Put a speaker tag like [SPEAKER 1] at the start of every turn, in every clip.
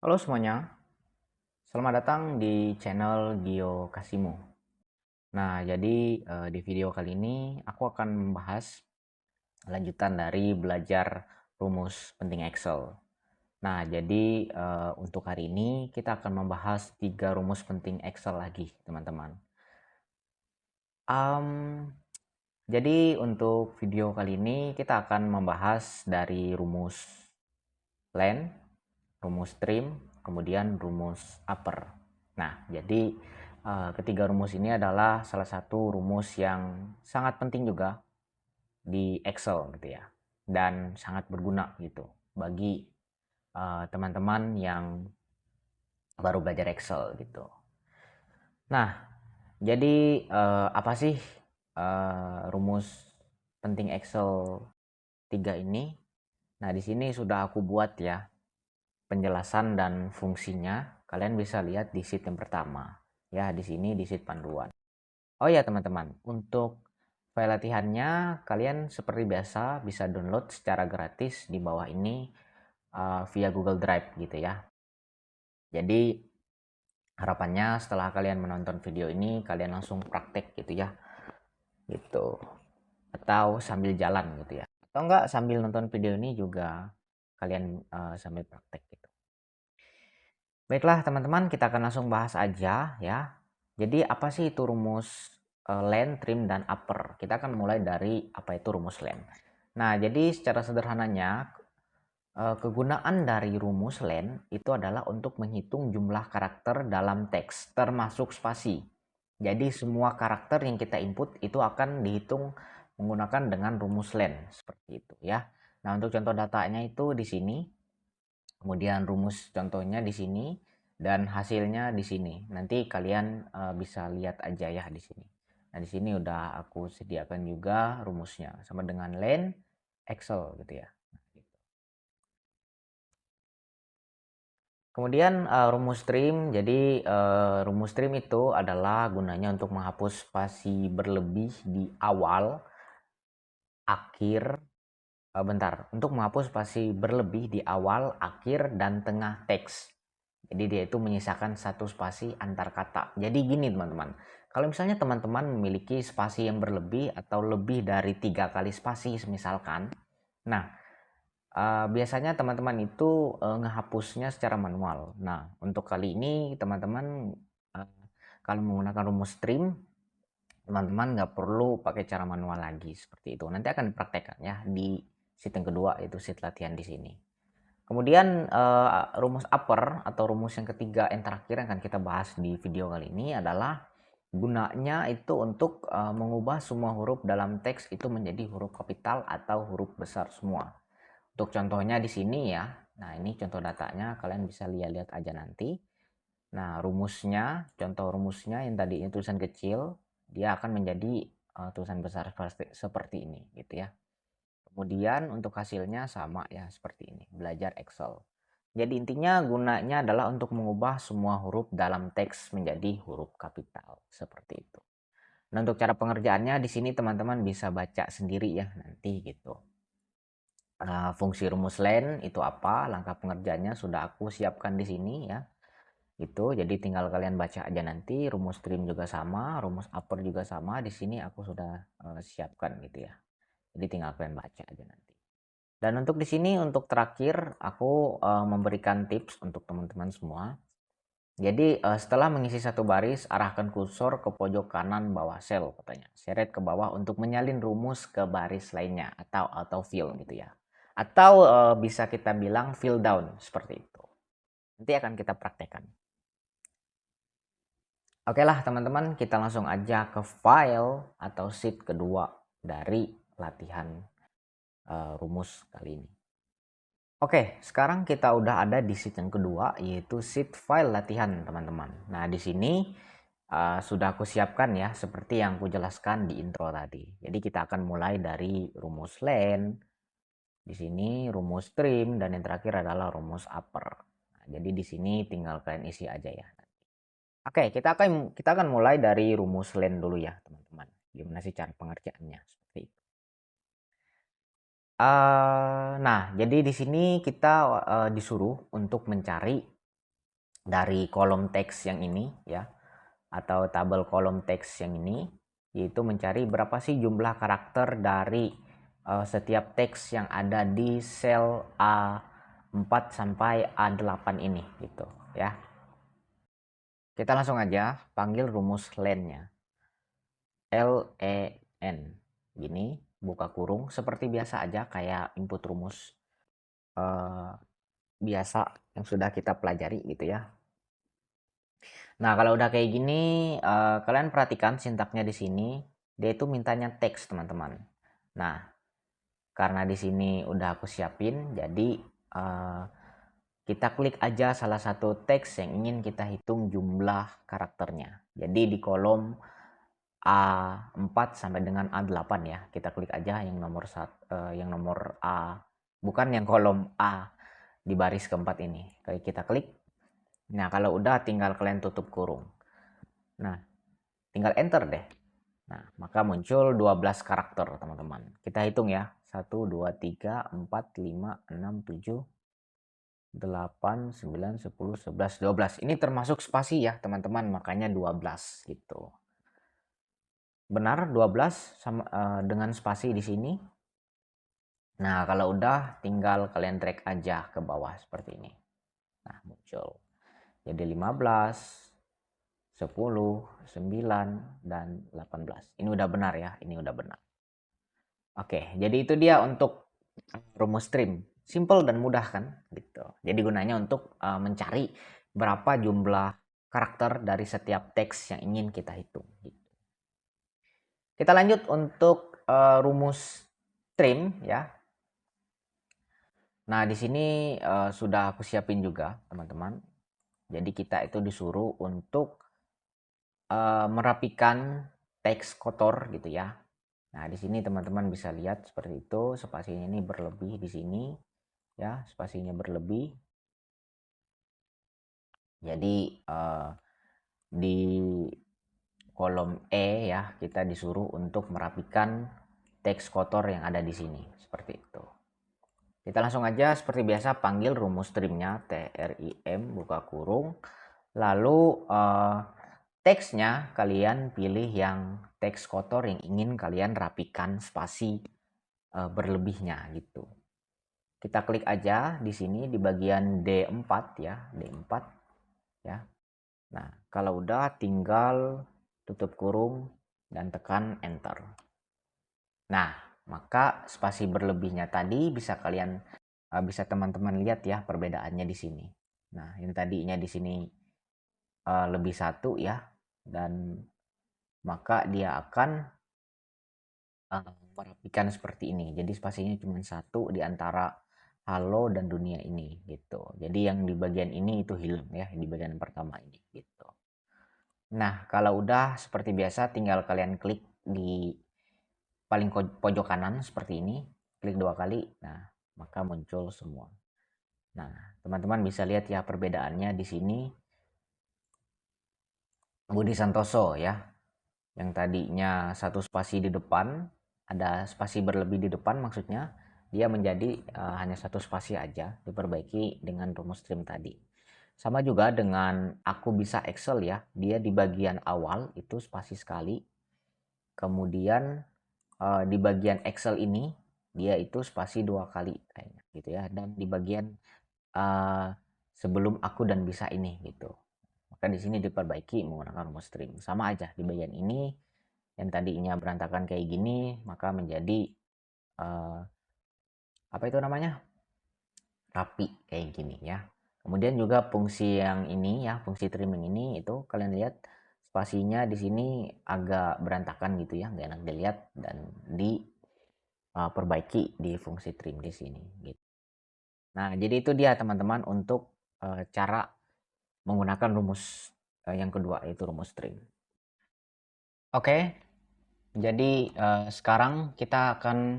[SPEAKER 1] Halo semuanya, selamat datang di channel Gio Kasimo. Nah, jadi di video kali ini aku akan membahas lanjutan dari belajar rumus penting Excel. Nah, jadi untuk hari ini kita akan membahas 3 rumus penting Excel lagi, teman-teman. Jadi untuk video kali ini kita akan membahas dari rumus len, rumus trim, kemudian rumus upper. Nah, jadi ketiga rumus ini adalah salah satu rumus yang sangat penting juga di Excel gitu ya, dan sangat berguna gitu bagi teman-teman yang baru belajar Excel gitu. Nah, jadi apa sih rumus penting Excel 3 ini? Nah, di sini sudah aku buat ya penjelasan dan fungsinya. Kalian bisa lihat di sheet yang pertama. Ya, di sini di sheet panduan. Oh ya, teman-teman, untuk file latihannya kalian seperti biasa bisa download secara gratis di bawah ini via Google Drive gitu ya. Jadi harapannya setelah kalian menonton video ini kalian langsung praktek gitu ya. Gitu. Atau sambil jalan gitu ya. Atau enggak sambil nonton video ini juga kalian sambil praktek gitu. Baiklah teman-teman, kita akan langsung bahas aja ya. Jadi apa sih itu rumus len, trim, dan upper? Kita akan mulai dari apa itu rumus len. Nah, jadi secara sederhananya kegunaan dari rumus len itu adalah untuk menghitung jumlah karakter dalam teks termasuk spasi. Jadi semua karakter yang kita input itu akan dihitung menggunakan dengan rumus len seperti itu ya. Nah, untuk contoh datanya itu di sini. Kemudian rumus contohnya di sini dan hasilnya di sini. Nanti kalian bisa lihat aja ya di sini. Nah, di sini udah aku sediakan juga rumusnya sama dengan len Excel gitu ya. Kemudian rumus trim. Jadi rumus trim itu adalah gunanya untuk menghapus spasi berlebih di awal, akhir, untuk menghapus spasi berlebih di awal, akhir, dan tengah teks. Jadi dia itu menyisakan satu spasi antar kata. Jadi gini teman-teman, kalau misalnya teman-teman memiliki spasi yang berlebih atau lebih dari 3 kali spasi misalkan, nah biasanya teman-teman itu ngehapusnya secara manual. Nah, untuk kali ini teman-teman uh, kalau menggunakan rumus trim, teman-teman nggak perlu pakai cara manual lagi seperti itu. Nanti akan dipraktekkan ya di sheet yang kedua, itu sheet latihan di sini. Kemudian rumus upper atau rumus yang ketiga yang terakhir yang akan kita bahas di video kali ini adalah gunanya itu untuk mengubah semua huruf dalam teks itu menjadi huruf kapital atau huruf besar semua. Untuk contohnya di sini ya. Nah, ini contoh datanya, kalian bisa lihat-lihat aja nanti. Nah, rumusnya, contoh rumusnya yang tadi ini tulisan kecil, dia akan menjadi tulisan besar seperti ini gitu ya. Kemudian untuk hasilnya sama ya seperti ini, belajar Excel. Jadi intinya gunanya adalah untuk mengubah semua huruf dalam teks menjadi huruf kapital seperti itu. Nah, untuk cara pengerjaannya di sini teman-teman bisa baca sendiri ya nanti gitu. Fungsi rumus len itu apa? Langkah pengerjaannya sudah aku siapkan di sini ya. Itu jadi tinggal kalian baca aja nanti. Rumus trim juga sama, rumus upper juga sama. Di sini aku sudah siapkan gitu ya. Jadi tinggal kalian baca aja nanti. Dan untuk di sini untuk terakhir aku memberikan tips untuk teman-teman semua. Jadi setelah mengisi satu baris, arahkan kursor ke pojok kanan bawah sel katanya. Seret ke bawah untuk menyalin rumus ke baris lainnya atau fill gitu ya. Atau bisa kita bilang fill down seperti itu. Nanti akan kita praktekkan. Oke lah teman-teman, kita langsung aja ke file atau sheet kedua dari latihan rumus kali ini. Oke, sekarang kita udah ada di sheet yang kedua, yaitu sheet file latihan, teman-teman. Nah, di sini sudah aku siapkan ya, seperti yang aku jelaskan di intro tadi. Jadi kita akan mulai dari rumus len, di sini rumus trim, dan yang terakhir adalah rumus upper. Nah, jadi di sini tinggal kalian isi aja ya. Oke, kita akan mulai dari rumus len dulu ya, teman-teman. Gimana sih cara pengerjaannya? Seperti itu. Nah, jadi di sini kita disuruh untuk mencari dari kolom teks yang ini ya, atau tabel kolom teks yang ini, yaitu mencari berapa sih jumlah karakter dari setiap teks yang ada di sel A4 sampai A8 ini gitu ya. Kita langsung aja panggil rumus len-nya. LEN gini, buka kurung, seperti biasa aja kayak input rumus biasa yang sudah kita pelajari gitu ya. Nah, kalau udah kayak gini, kalian perhatikan sintaknya di sini, dia itu mintanya teks, teman-teman. Nah, karena di sini udah aku siapin, jadi kita klik aja salah satu teks yang ingin kita hitung jumlah karakternya. Jadi di kolom A4 sampai dengan A8 ya. Kita klik aja yang nomor A, bukan yang kolom A di baris keempat ini. Kayak kita klik. Nah, kalau udah tinggal kalian tutup kurung. Nah, tinggal enter deh. Nah, maka muncul 12 karakter, teman-teman. Kita hitung ya. 1, 2, 3, 4, 5, 6, 7, 8, 9, 10, 11, 12. Ini termasuk spasi ya, teman-teman. Makanya 12 gitu. Benar 12 sama dengan spasi di sini. Nah, kalau udah tinggal kalian drag aja ke bawah seperti ini. Nah, muncul. Jadi 15, 10, 9, dan 18. Ini udah benar ya, ini udah benar. Oke, jadi itu dia untuk rumus trim. Simple dan mudah kan? Gitu. Jadi gunanya untuk mencari berapa jumlah karakter dari setiap teks yang ingin kita hitung. Gitu. Kita lanjut untuk rumus trim ya. Nah, di sini sudah aku siapin juga, teman-teman. Jadi kita itu disuruh untuk merapikan teks kotor gitu ya. Nah, di sini teman-teman bisa lihat seperti itu, spasinya ini berlebih di sini ya, spasinya berlebih. Jadi di kolom E ya, kita disuruh untuk merapikan teks kotor yang ada di sini, seperti itu. Kita langsung aja seperti biasa panggil rumus trimnya, trim buka kurung. Lalu teksnya kalian pilih yang teks kotor yang ingin kalian rapikan spasi berlebihnya gitu. Kita klik aja di sini di bagian D4 ya, D4 ya. Nah, kalau udah tinggal tutup kurung dan tekan enter. Nah, maka spasi berlebihnya tadi bisa teman-teman lihat ya perbedaannya di sini. Nah, ini tadinya di sini lebih satu ya, dan maka dia akan merapikan seperti ini. Jadi spasinya cuma satu di antara halo dan dunia ini gitu. Jadi yang di bagian ini itu hilang ya, di bagian pertama ini gitu. Nah, kalau udah seperti biasa tinggal kalian klik di paling pojok kanan seperti ini, klik 2 kali. Nah, maka muncul semua. Nah, teman-teman bisa lihat ya perbedaannya di sini. Budi Santoso ya, yang tadinya satu spasi di depan, ada spasi berlebih di depan maksudnya, dia menjadi hanya satu spasi aja, diperbaiki dengan rumus trim tadi. Sama juga dengan aku bisa Excel ya, dia di bagian awal itu spasi sekali, kemudian di bagian Excel ini dia itu spasi 2 kali kayaknya gitu ya, dan di bagian sebelum aku dan bisa ini gitu. Maka di sini diperbaiki menggunakan rumus trim. Sama aja di bagian ini yang tadinya berantakan kayak gini maka menjadi apa itu namanya, rapi kayak gini ya. Kemudian juga fungsi yang ini ya, fungsi trimming ini itu kalian lihat spasinya di sini agak berantakan gitu ya, nggak enak dilihat, dan diperbaiki di fungsi trim di sini gitu. Nah, jadi itu dia teman-teman untuk cara menggunakan rumus yang kedua, yaitu rumus trim. Oke, jadi sekarang kita akan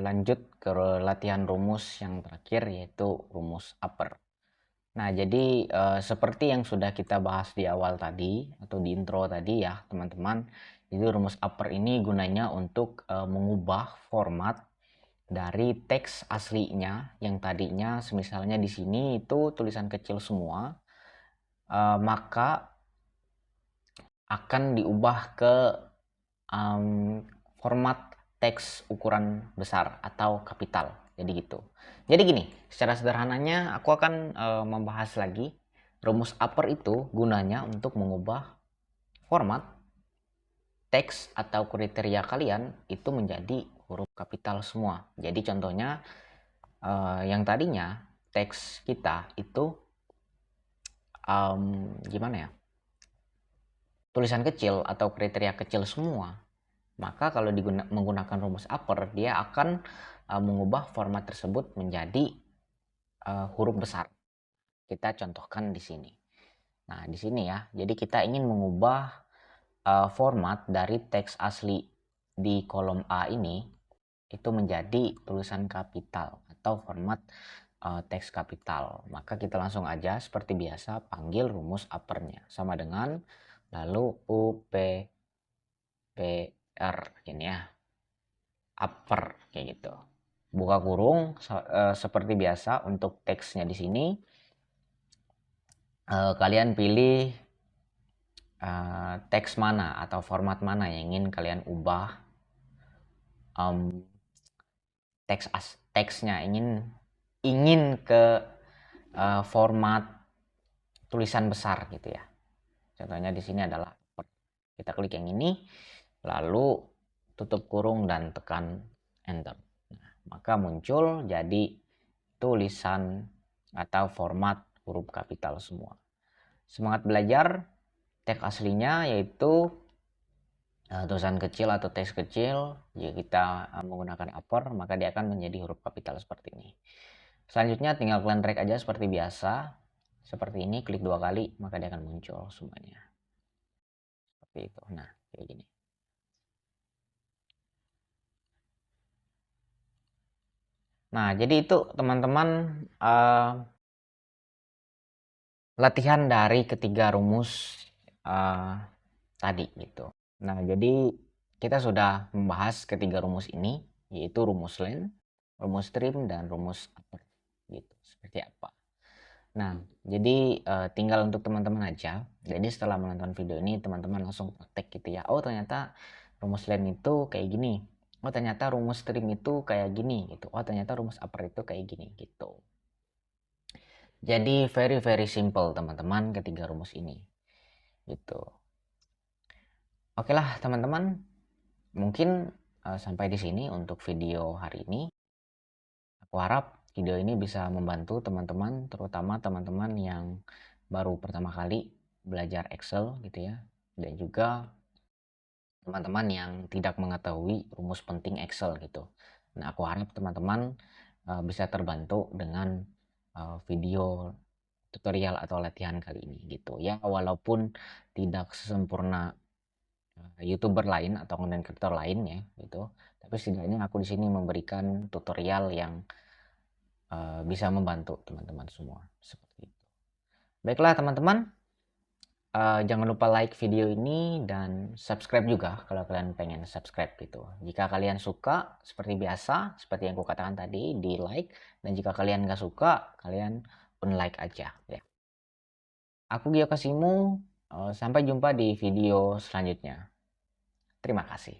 [SPEAKER 1] lanjut ke latihan rumus yang terakhir, yaitu rumus upper. Nah, jadi seperti yang sudah kita bahas di awal tadi atau di intro tadi ya, teman-teman. Jadi rumus upper ini gunanya untuk mengubah format dari teks aslinya yang tadinya misalnya di sini itu tulisan kecil semua. maka akan diubah ke format teks ukuran besar atau kapital. Jadi gitu. Jadi gini, secara sederhananya aku akan membahas lagi rumus upper itu gunanya untuk mengubah format teks atau kriteria kalian itu menjadi huruf kapital semua. Jadi contohnya yang tadinya teks kita itu gimana ya, tulisan kecil atau kriteria kecil semua, maka kalau menggunakan rumus upper dia akan mengubah format tersebut menjadi huruf besar. Kita contohkan di sini. Nah, di sini ya. Jadi kita ingin mengubah format dari teks asli di kolom A ini itu menjadi tulisan kapital atau format teks kapital. Maka kita langsung aja seperti biasa panggil rumus uppernya sama dengan lalu UPPR ini ya, upper kayak gitu. Buka kurung seperti biasa untuk teksnya di sini. Kalian pilih teks mana atau format mana yang ingin kalian ubah teksnya, ingin ke format tulisan besar gitu ya. Contohnya di sini adalah kita klik yang ini, lalu tutup kurung dan tekan enter. Nah, maka muncul jadi tulisan atau format huruf kapital semua. Semangat belajar. Teks aslinya yaitu tulisan kecil atau teks kecil. Jika kita menggunakan upper, maka dia akan menjadi huruf kapital seperti ini. Selanjutnya tinggal kalian drag aja seperti biasa. Seperti ini, klik 2 kali, maka dia akan muncul semuanya. Seperti itu. Nah, kayak gini. Nah, jadi itu teman-teman latihan dari ketiga rumus tadi gitu. Nah, jadi kita sudah membahas ketiga rumus ini, yaitu rumus len, rumus trim, dan rumus upper gitu. Seperti apa. Nah, jadi tinggal untuk teman-teman aja. Jadi setelah menonton video ini, teman-teman langsung praktek gitu ya. Oh, ternyata rumus len itu kayak gini. Oh, ternyata rumus trim itu kayak gini gitu. Oh, ternyata rumus upper itu kayak gini gitu. Jadi very simple teman-teman ketiga rumus ini gitu. Oke lah teman-teman, mungkin sampai di sini untuk video hari ini. Aku harap video ini bisa membantu teman-teman, terutama teman-teman yang baru pertama kali belajar Excel gitu ya, dan juga teman-teman yang tidak mengetahui rumus penting Excel gitu. Nah, aku harap teman-teman bisa terbantu dengan video tutorial atau latihan kali ini gitu ya, walaupun tidak sesempurna YouTuber lain atau konten kreator lain ya gitu, tapi setidaknya aku di sini memberikan tutorial yang bisa membantu teman-teman semua seperti itu. Baiklah teman-teman, jangan lupa like video ini dan subscribe juga kalau kalian pengen subscribe gitu. Jika kalian suka seperti biasa, seperti yang aku katakan tadi, di like, dan jika kalian nggak suka, kalian unlike aja ya. Aku Gio Kasimu, sampai jumpa di video selanjutnya. Terima kasih.